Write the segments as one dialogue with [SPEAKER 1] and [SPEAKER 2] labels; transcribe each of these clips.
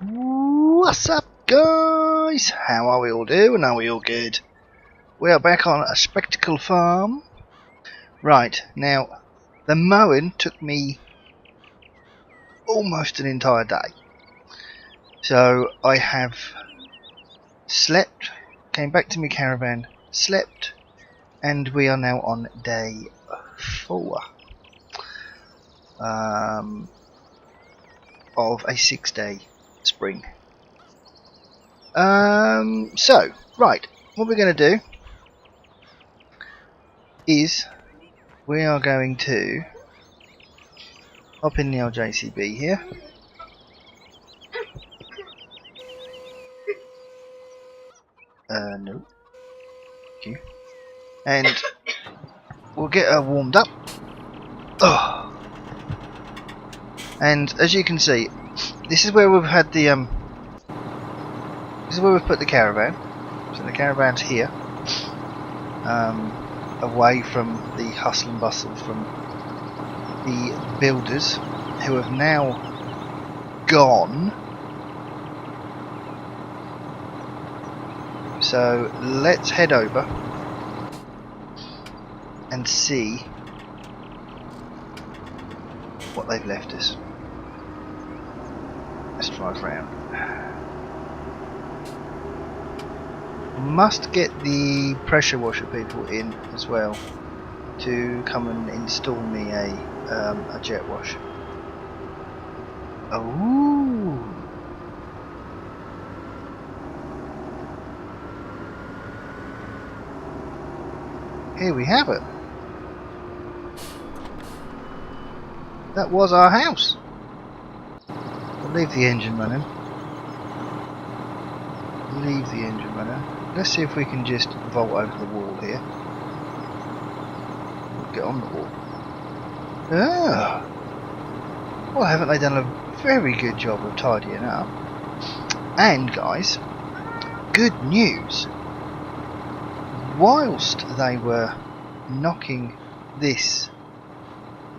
[SPEAKER 1] What's up, guys? How are we all doing? Are we all good? We are back on a spectacle farm. Right, now, the mowing took me almost an entire day. So, I have slept, came back to my caravan, slept, and we are now on day 4 of a 6-day spring. So, right, what we're going to do is we are going to hop in the old JCB here. No. Thank you. And we'll get her warmed up. Oh. And as you can see, this is where we've had the this is where we've put the caravan. So the caravan's here, away from the hustle and bustle from the builders, who have now gone. So let's head over and see what they've left us. Let's drive round. Must get the pressure washer people in as well to come and install me a jet wash. Oh. Here we have it. That was our house. I'll leave the engine running. Leave the engine running. Let's see if we can just vault over the wall here. Get on the wall. Ah. Well, haven't they done a very good job of tidying up? And guys, good news. Whilst they were knocking this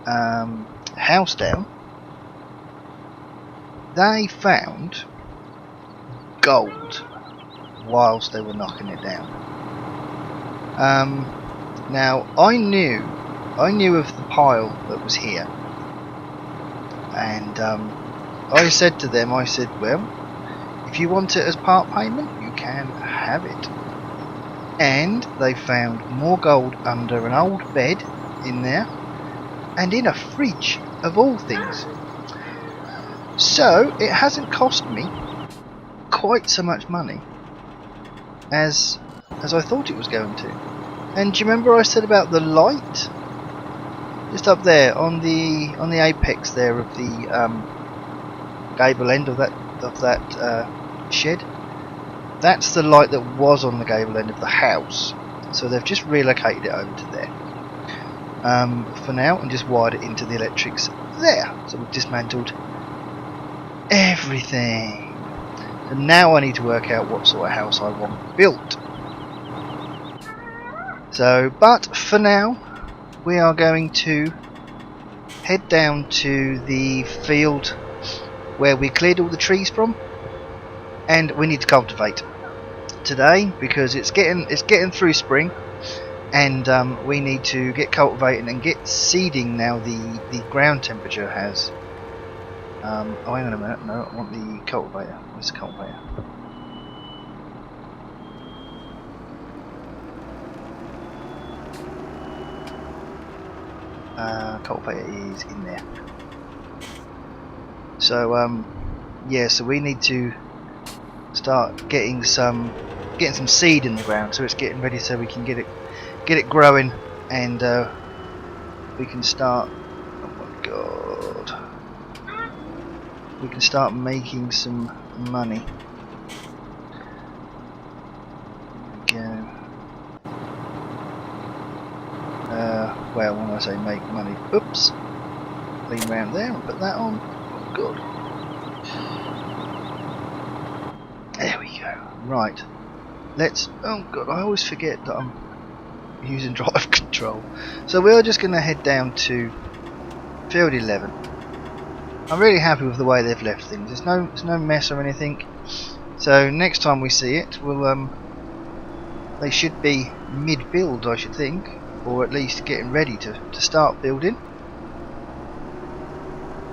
[SPEAKER 1] house down, they found gold whilst they were knocking it down. Now I knew of the pile that was here, and I said to them, I said, well, if you want it as part payment, you can have it. And they found more gold under an old bed in there, and in a fridge of all things. So it hasn't cost me quite so much money as I thought it was going to. And do you remember I said about the light just up there on the apex there of the gable end of that shed? That's the light that was on the gable end of the house. So they've just relocated it over to there for now, and just wired it into the electrics there. So we've dismantled everything. And now I need to work out what sort of house I want built. So, but for now, we are going to head down to the field where we cleared all the trees from, and we need to cultivate today because it's getting through spring, and we need to get cultivating and get seeding now. The ground temperature has. Oh, hang on a minute. No, I want the cultivator. Where's the cultivator? Cultivator is in there. So yeah, so we need to start getting some seed in the ground, so it's getting ready, so we can get it growing, and we can start. Oh my god. We can start making some money. There we go. Well, when I say make money, oops, lean round there and put that on. Oh god. There we go. Right. Let's. Oh god, I always forget that I'm using drive control. So we are just going to head down to field 11. I'm really happy with the way they've left things. There's no mess or anything. So next time we see it, we'll they should be mid-build, I should think, or at least getting ready to start building.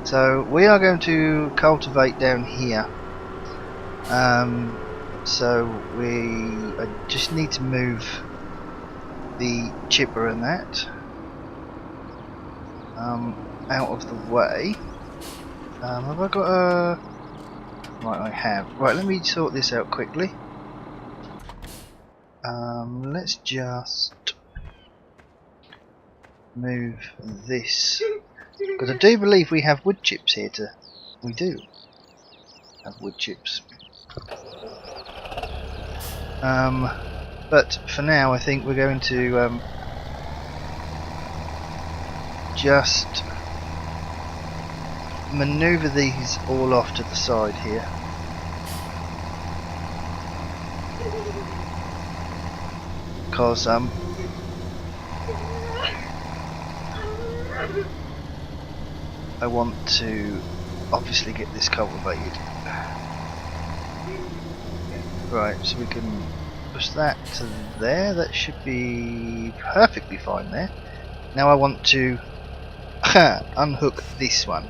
[SPEAKER 1] So we are going to cultivate down here. So I just need to move the chipper and that out of the way. Have I got a... Right, I have. Right, let me sort this out quickly. Let's just move this, because I do believe we have wood chips here we do have wood chips. But for now I think we're going to just maneuver these all off to the side here. Because I want to obviously get this cultivated. Right, so we can push that to there. That should be perfectly fine there. Now I want to unhook this one,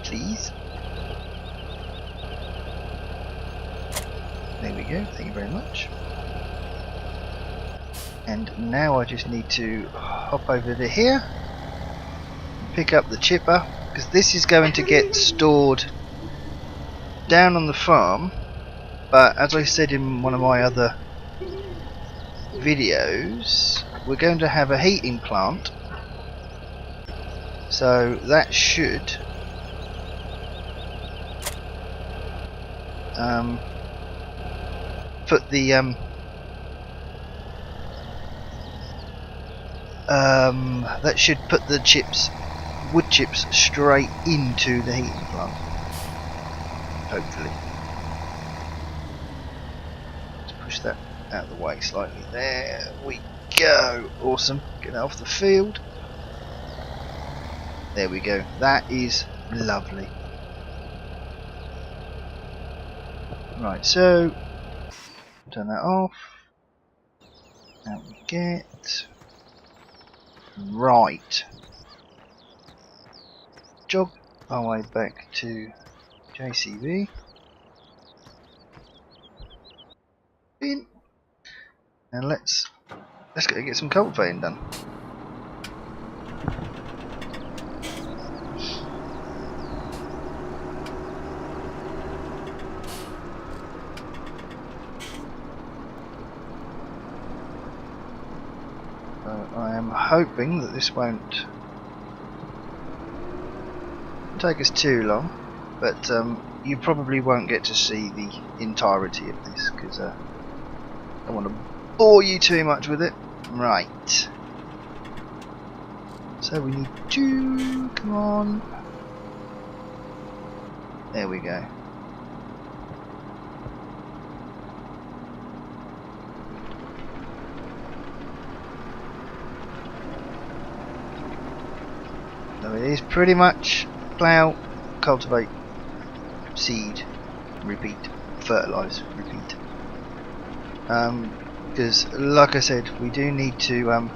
[SPEAKER 1] please. There we go, thank you very much. And now I just need to hop over to here, pick up the chipper, because this is going to get stored down on the farm. But as I said in one of my other videos, we're going to have a heating plant, so that should put the that should put the wood chips straight into the heating plant, hopefully. Let's push that out of the way slightly. There we go. Awesome. Get that off the field. There we go. That is lovely. Right, so turn that off. Out we get. Right. Jog our way back to JCB. In. And let's go get some cultivating done. I am hoping that this won't take us too long, but you probably won't get to see the entirety of this because I don't want to bore you too much with it. Right. So we need to... come on. There we go. So it is pretty much plough, cultivate, seed, repeat, fertilise, repeat. Because, like I said, we do need to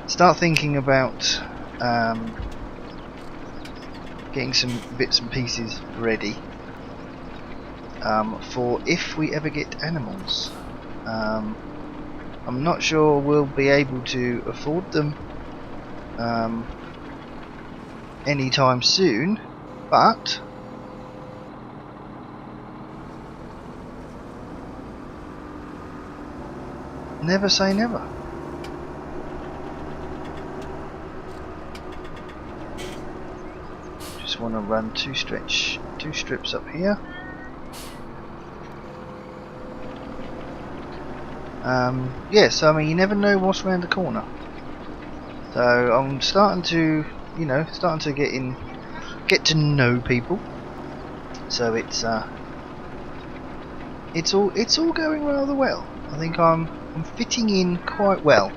[SPEAKER 1] start thinking about getting some bits and pieces ready for if we ever get animals. I'm not sure we'll be able to afford them anytime soon, but never say never. Just want to run two strips up here. Yeah, so I mean, you never know what's around the corner. So I'm starting to, get to know people. So it's all going rather well. I think I'm fitting in quite well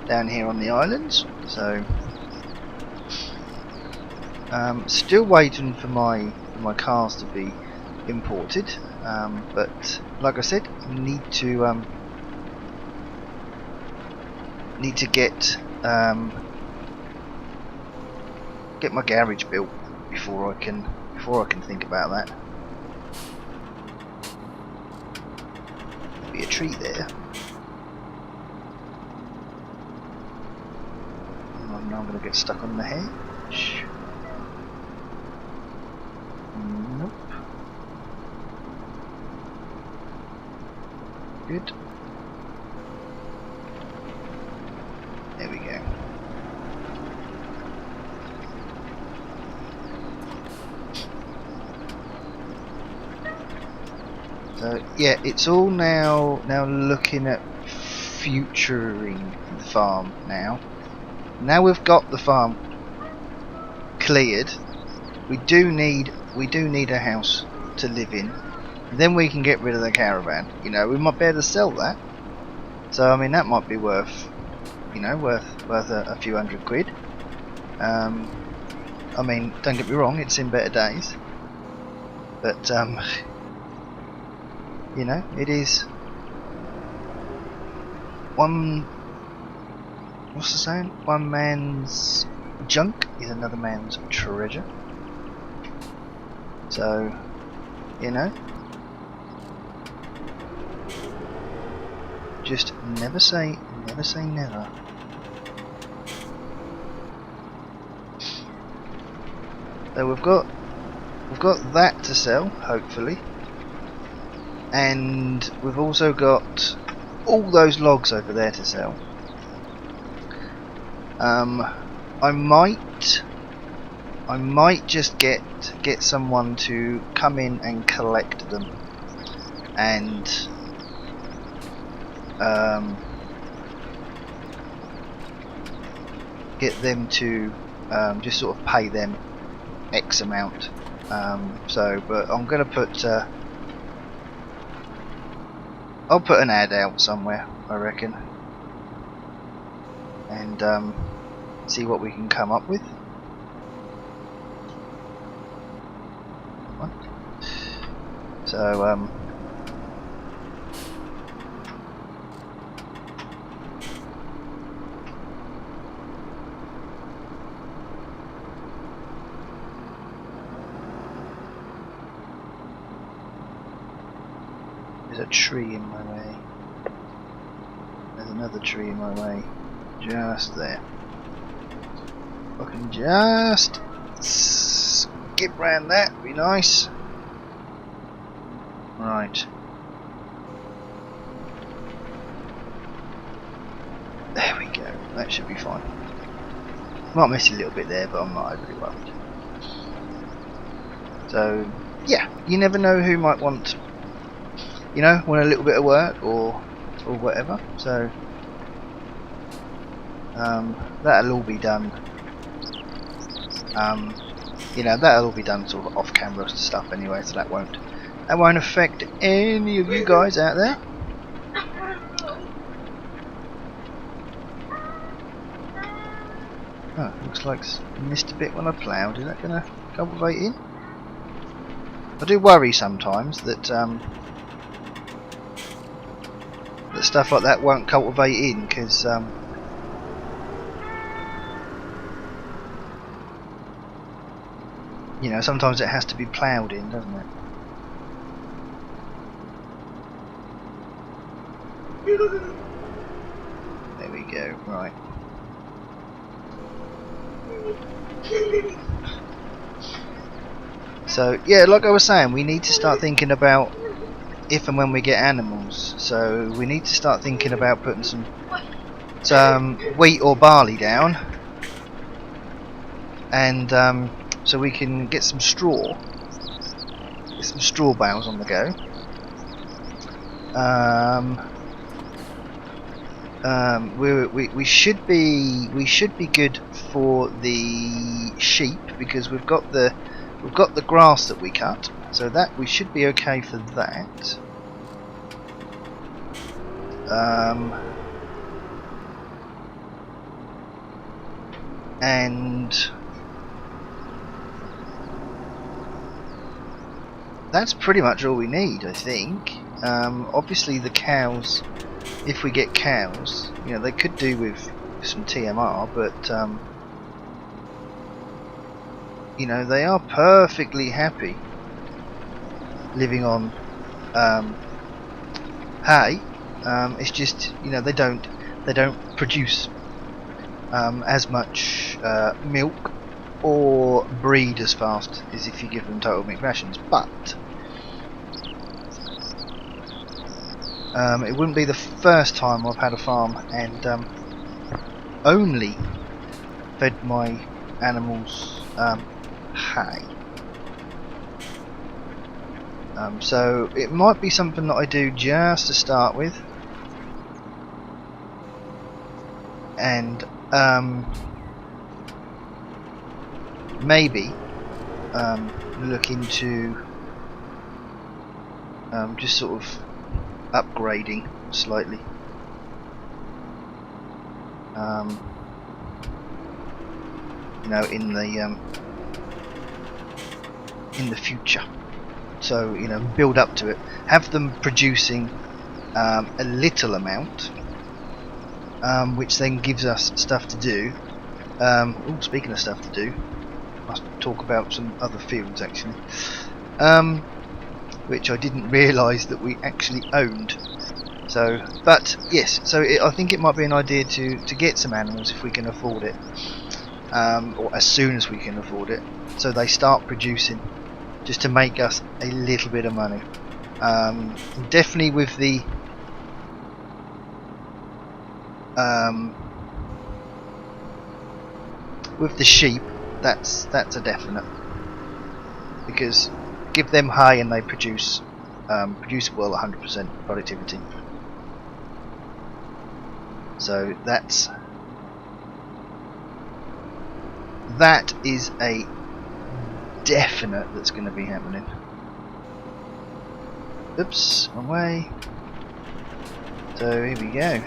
[SPEAKER 1] down here on the islands. So Still waiting for my cars to be imported, but like I said, need to get my garage built before I can think about that. There'll be a tree there. I'm now going to get stuck on the hedge. Nope. Good. There we go. So yeah, it's all now looking at futuring the farm now. Now we've got the farm cleared. We do need a house to live in. Then we can get rid of the caravan. You know, we might be able to sell that. So I mean, that might be worth, you know, worth a few £100. I mean, don't get me wrong, it's in better days. But you know, it is what's the saying? One man's junk is another man's treasure. So, you know, just never say never. So we've got that to sell, hopefully, and we've also got all those logs over there to sell. I might just get someone to come in and collect them, and get them to just sort of pay them X amount. But I'm gonna put I'll put an ad out somewhere, I reckon, and see what we can come up with. What? So there's a tree in my way. There's another tree in my way. Just there. I can just skip round that, be nice. Right. There we go, that should be fine. Might miss a little bit there, but I'm not overly worried. So, yeah, you never know who might want, you know, want a little bit of work or whatever. So, that'll all be done. You know, that'll all be done sort of off camera stuff anyway, so that won't affect any of you guys out there. Oh, looks like I missed a bit when I ploughed. Is that going to cultivate in? I do worry sometimes that that stuff like that won't cultivate in, because you know, sometimes it has to be ploughed in, doesn't it? There we go, right. So, yeah, like I was saying, we need to start thinking about if and when we get animals. So, we need to start thinking about putting some wheat or barley down. And, so we can get some straw. Get some straw bales on the go. We should be good for the sheep, because we've got the grass that we cut, so that we should be okay for that. And that's pretty much all we need, I think. Obviously the cows, if we get cows, you know, they could do with some TMR, but you know, they are perfectly happy living on hay. It's just, you know, they don't produce as much milk or breed as fast as if you give them total milk rations, but it wouldn't be the first time I've had a farm and only fed my animals hay. So it might be something that I do just to start with, and maybe look into just sort of upgrading slightly. You know, in the future. So, you know, build up to it. Have them producing a little amount, which then gives us stuff to do. Speaking of stuff to do, I must talk about some other fields actually, which I didn't realise that we actually owned. So, but yes, so I think it might be an idea to get some animals if we can afford it, or as soon as we can afford it, so they start producing, just to make us a little bit of money. Definitely with the sheep, that's a definite, because give them hay and they produce well 100% productivity. So that is a definite that's going to be happening. Oops, wrong way. So here we go.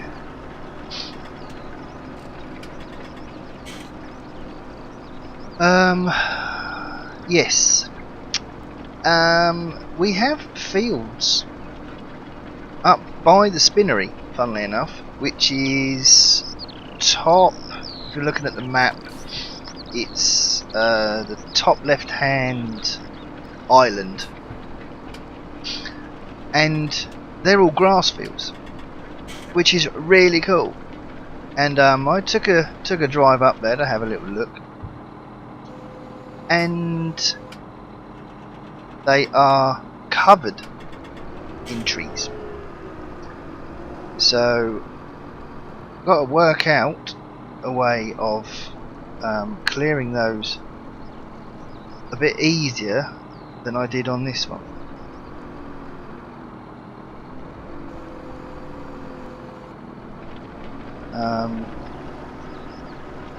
[SPEAKER 1] Yes. We have fields up by the spinnery, funnily enough, which is top, if you're looking at the map, it's the top left hand island, and they're all grass fields, which is really cool. And I took a drive up there to have a little look, and they are covered in trees. So got to work out a way of clearing those a bit easier than I did on this one.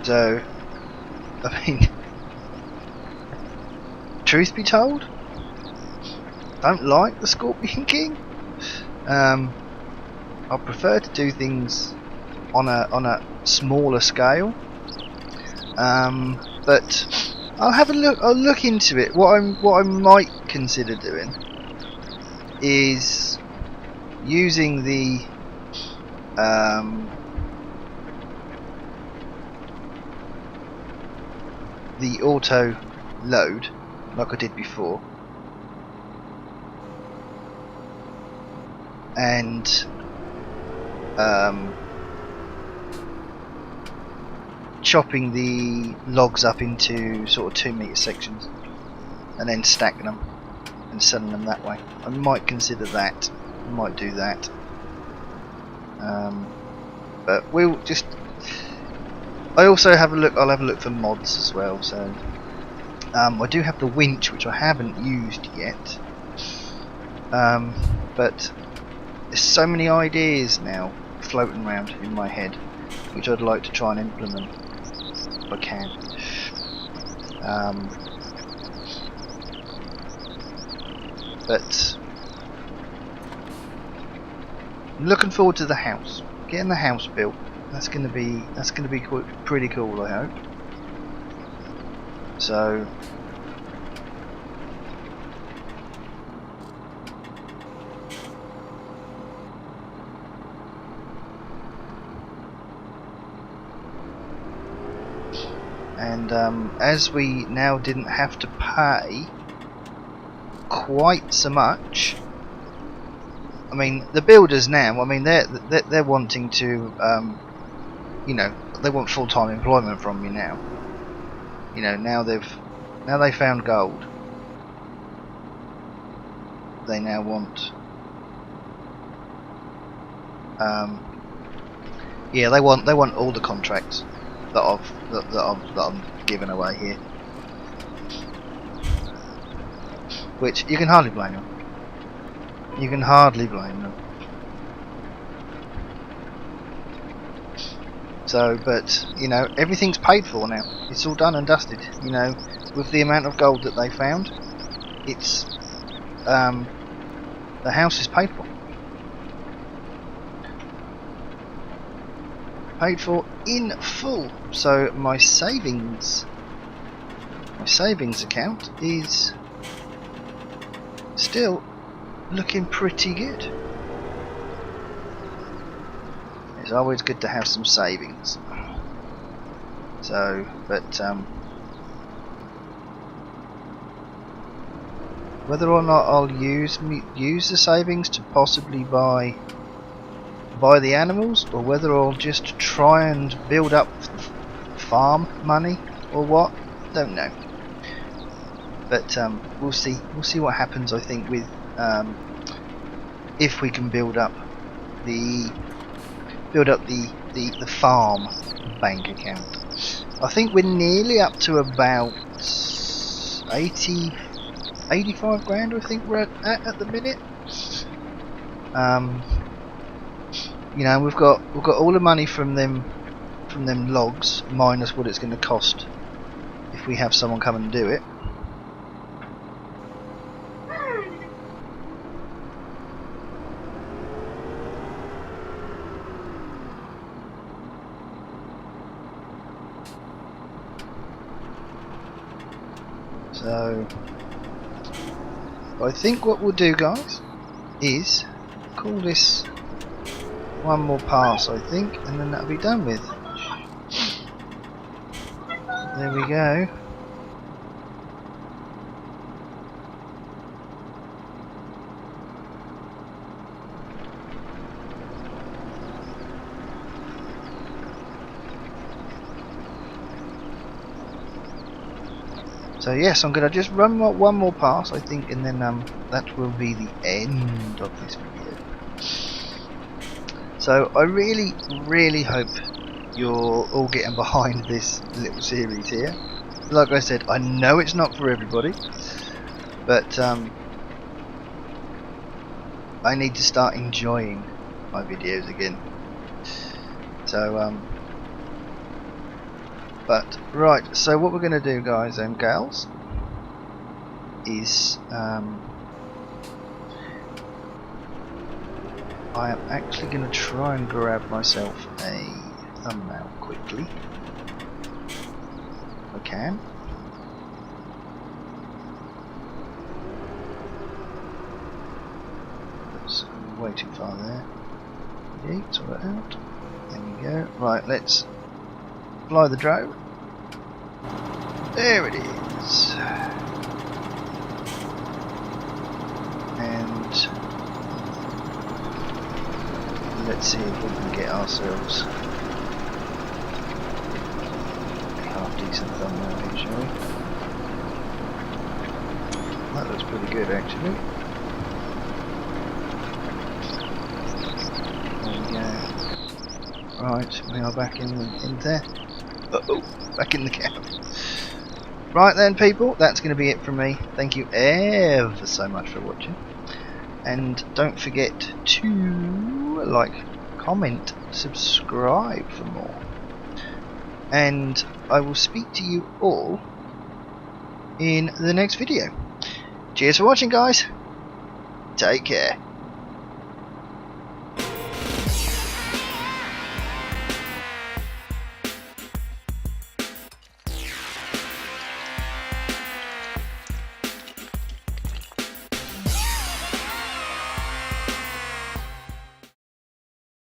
[SPEAKER 1] So I mean, truth be told, don't like the Scorpion King. I prefer to do things on a smaller scale, but I'll have a look. I'll look into it. What I might consider doing is using the auto load like I did before, and chopping the logs up into sort of 2-meter sections and then stacking them and selling them that way. I might consider that. I might do that. But we'll just. I also have a look. I'll have a look for mods as well. So I do have the winch, which I haven't used yet. But there's so many ideas now floating around in my head, which I'd like to try and implement if I can. But I'm looking forward to the house, getting the house built. That's gonna be pretty cool, I hope. So And as we now didn't have to pay quite so much, I mean, the builders now, I mean, they're wanting to, you know, they want full-time employment from me now. You know, now they found gold. They now want, yeah, they want all the contracts that I'm giving away here, which you can hardly blame them. You can hardly blame them. So, but you know, everything's paid for now. It's all done and dusted. You know, with the amount of gold that they found, it's the house is paid for. Paid for in full. So my savings account is still looking pretty good. It's always good to have some savings. So, but whether or not I'll use the savings to possibly buy the animals, or whether I'll just try and build up farm money or what, don't know. But we'll see what happens. I think with if we can build up the farm bank account. I think we're nearly up to about 85 grand. I think we're at the minute. You know, we've got all the money from them logs, minus what it's going to cost if we have someone come and do it. So I think what we'll do, guys, is call this one more pass, I think, and then that'll be done with. There we go. So yes, I'm going to just run one more pass, I think, and then that will be the end of this video. So I really, really hope you're all getting behind this little series here. Like I said, I know it's not for everybody, but I need to start enjoying my videos again. So but right, so what we're going to do, guys and gals, is I am actually going to try and grab myself a thumbnail quickly, if I can. That's way too far there. Okay, sort it out. There we go. Right, let's fly the drone. There it is. And let's see if we can get ourselves a half decent thumbnail here, shall we? That looks pretty good, actually. There we go. Right, we are back in there. Uh-oh, back in the cab. Right then, people, that's going to be it from me. Thank you ever so much for watching. And don't forget to like, comment, subscribe for more. And I will speak to you all in the next video. Cheers for watching, guys. Take care.